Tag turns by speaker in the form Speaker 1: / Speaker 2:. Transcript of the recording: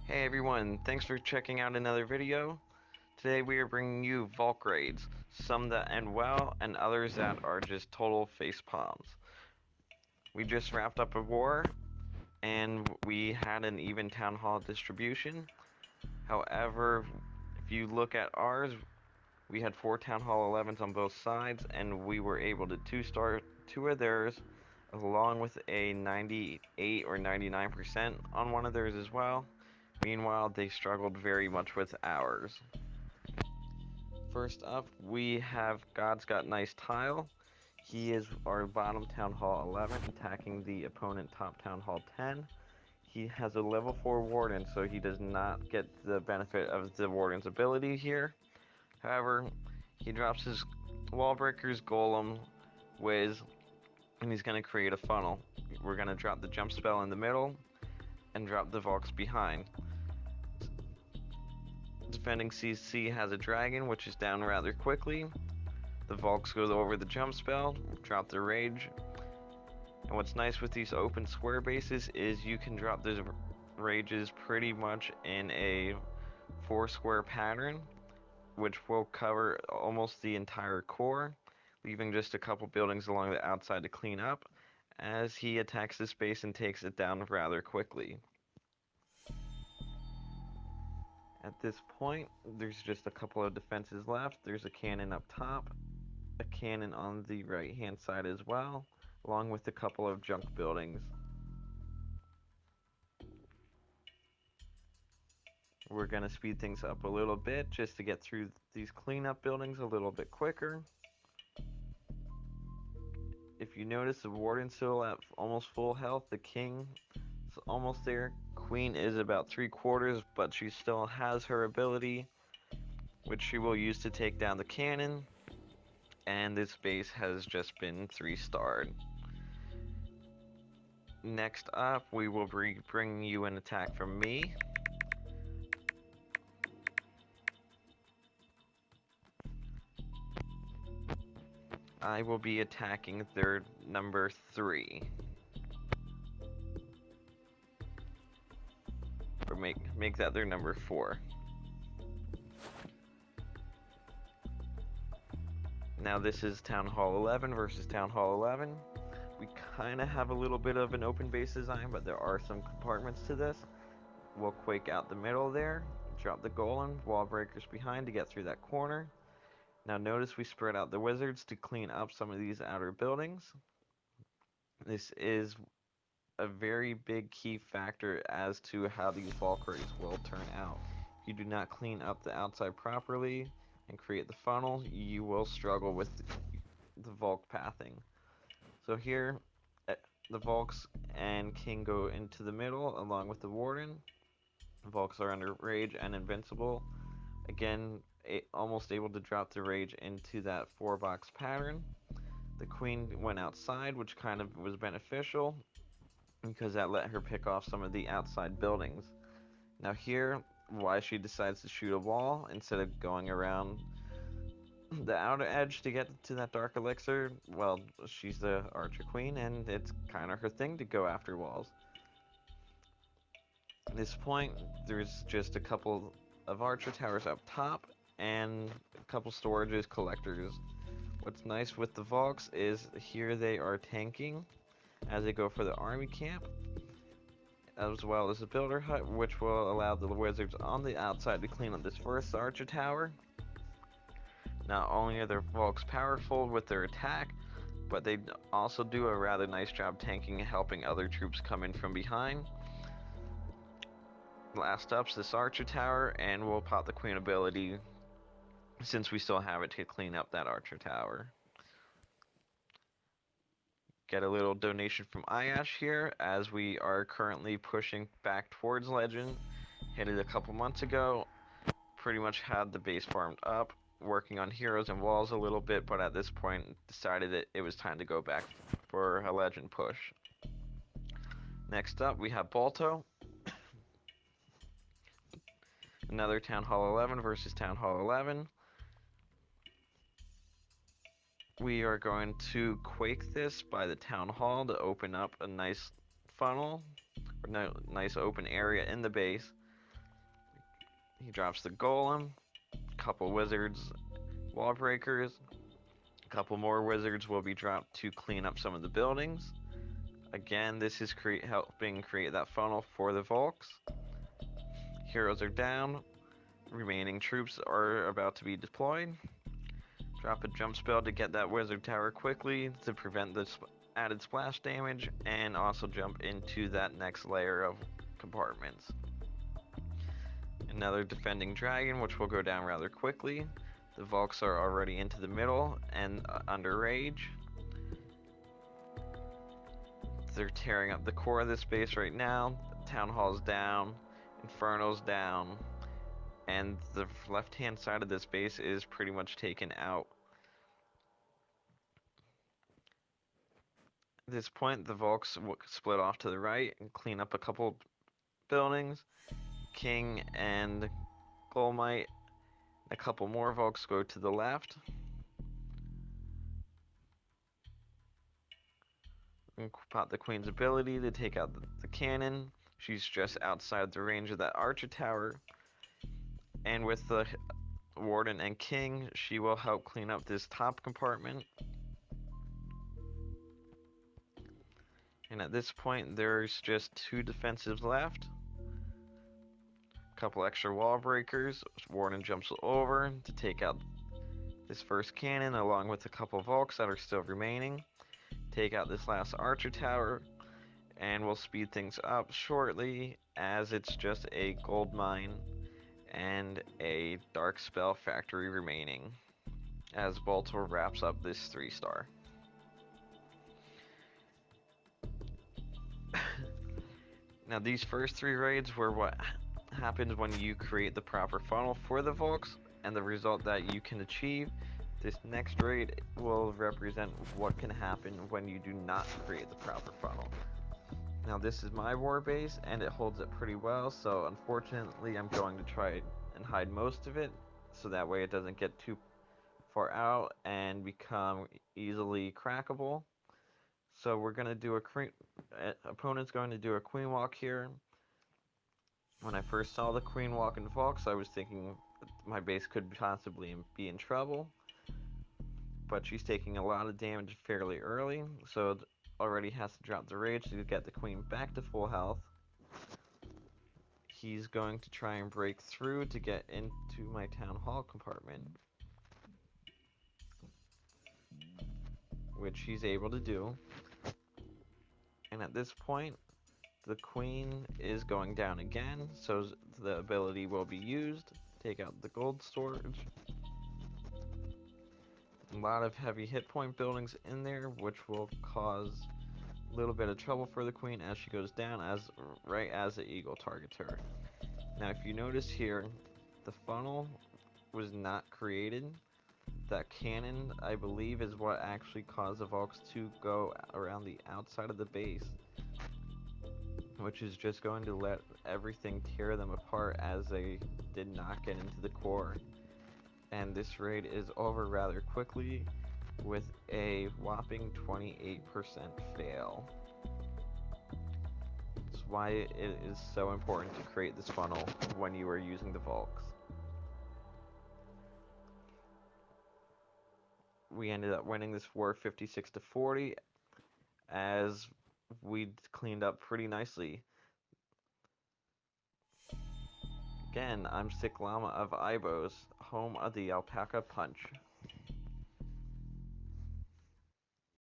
Speaker 1: Hey everyone, thanks for checking out another video. Today we are bringing you valk raids, some that end well and others that are just total face palms. We just wrapped up a war and we had an even town hall distribution. However, if you look at ours, we had 4 town hall 11s on both sides and we were able to 2-star 2 of theirs along with a 98 or 99% on one of theirs as well. Meanwhile, they struggled very much with ours. First up, we have God's Got Nice Tile. He is our bottom Town Hall 11, attacking the opponent top Town Hall 10. He has a level 4 Warden, so he does not get the benefit of the Warden's ability here. However, he drops his Wall Breaker's Golem, Wiz, and he's going to create a funnel. We're going to drop the jump spell in the middle and drop the Valks behind. Defending CC has a dragon, which is down rather quickly. The Valks go over the jump spell, drop the rage. And what's nice with these open square bases is you can drop those rages pretty much in a 4 square pattern, which will cover almost the entire core, leaving just a couple buildings along the outside to clean up as he attacks this base and takes it down rather quickly. At this point, there's just a couple of defenses left. There's a cannon up top, a cannon on the right hand side as well, along with a couple of junk buildings. We're going to speed things up a little bit just to get through these cleanup buildings a little bit quicker. If you notice, the Warden's still at almost full health. The King is almost there. Queen is about 3/4, but she still has her ability, which she will use to take down the cannon. And this base has just been 3-starred. Next up, we will bring you an attack from me. I will be attacking their number 3. Or make that their number 4. Now this is Town Hall 11 versus Town Hall 11. We kind of have a little bit of an open base design, but there are some compartments to this. We'll quake out the middle there, drop the golem, wall breakers behind to get through that corner. Now notice we spread out the wizards to clean up some of these outer buildings. This is a very big key factor as to how these Valkyries will turn out. If you do not clean up the outside properly and create the funnel, you will struggle with the Valk pathing. So here, the Valks and King go into the middle along with the Warden. The Valks are under Rage and Invincible. Again, almost able to drop the Rage into that 4-box pattern. The Queen went outside, which kind of was beneficial because that let her pick off some of the outside buildings. Now here, why she decides to shoot a wall instead of going around the outer edge to get to that dark elixir, well, she's the archer queen and it's kind of her thing to go after walls. At this point, there's just a couple of archer towers up top and a couple storages, collectors. What's nice with the Valks is here they are tanking as they go for the army camp, as well as the builder hut, which will allow the wizards on the outside to clean up this first archer tower. Not only are their Valks powerful with their attack, but they also do a rather nice job tanking and helping other troops come in from behind. Last up's this archer tower, and we'll pop the queen ability since we still have it to clean up that archer tower. Get a little donation from Ayash here as we are currently pushing back towards Legend. Hit it a couple months ago, pretty much had the base farmed up, working on heroes and walls a little bit, but at this point decided that it was time to go back for a Legend push. Next up we have Balto. Another Town Hall 11 versus Town Hall 11. We are going to quake this by the Town Hall to open up a nice funnel, or nice open area in the base. He drops the golem, couple wizards, wall breakers, a couple more wizards will be dropped to clean up some of the buildings. Again, this is helping create that funnel for the Volks. Heroes are down, remaining troops are about to be deployed. Drop a jump spell to get that wizard tower quickly to prevent the added splash damage, and also jump into that next layer of compartments. Another defending dragon, which will go down rather quickly. The Volks are already into the middle and under rage. They're tearing up the core of this base right now. Town Hall's down, Inferno's down, and the left-hand side of this base is pretty much taken out. At this point, the Volks will split off to the right and clean up a couple buildings. King and Golmite, a couple more Volks go to the left. And pop the Queen's ability to take out the cannon. She's just outside the range of that archer tower. And with the Warden and King, she will help clean up this top compartment. And at this point, there's just 2 defensives left. A couple extra wall breakers. Warden jumps over to take out this first cannon, along with a couple Volks that are still remaining. Take out this last archer tower, and we'll speed things up shortly, as it's just a gold mine and a dark spell factory remaining, as Baltimore wraps up this 3-star. Now, these first 3 raids were what happens when you create the proper funnel for the Volks and the result that you can achieve. This next raid will represent what can happen when you do not create the proper funnel. Now, this is my war base and it holds it pretty well, so unfortunately I'm going to try and hide most of it so that way it doesn't get too far out and become easily crackable. So we're going to do opponent's going to do a queen walk here. When I first saw the queen walk in Volks, I was thinking my base could possibly be in trouble, but she's taking a lot of damage fairly early, so it already has to drop the rage to get the queen back to full health. He's going to try and break through to get into my town hall compartment, which he's able to do. And at this point, the queen is going down again, so the ability will be used. Take out the gold storage. A lot of heavy hit point buildings in there, which will cause a little bit of trouble for the queen as she goes down, right as the eagle targets her. Now, if you notice here, the funnel was not created. That cannon, I believe, is what actually caused the Volks to go around the outside of the base, which is just going to let everything tear them apart as they did not get into the core. And this raid is over rather quickly with a whopping 28% fail. That's why it is so important to create this funnel when you are using the Volks. We ended up winning this war 56-40 as we cleaned up pretty nicely. Again, I'm Sick Llama of Ibos, home of the Alpaca Punch.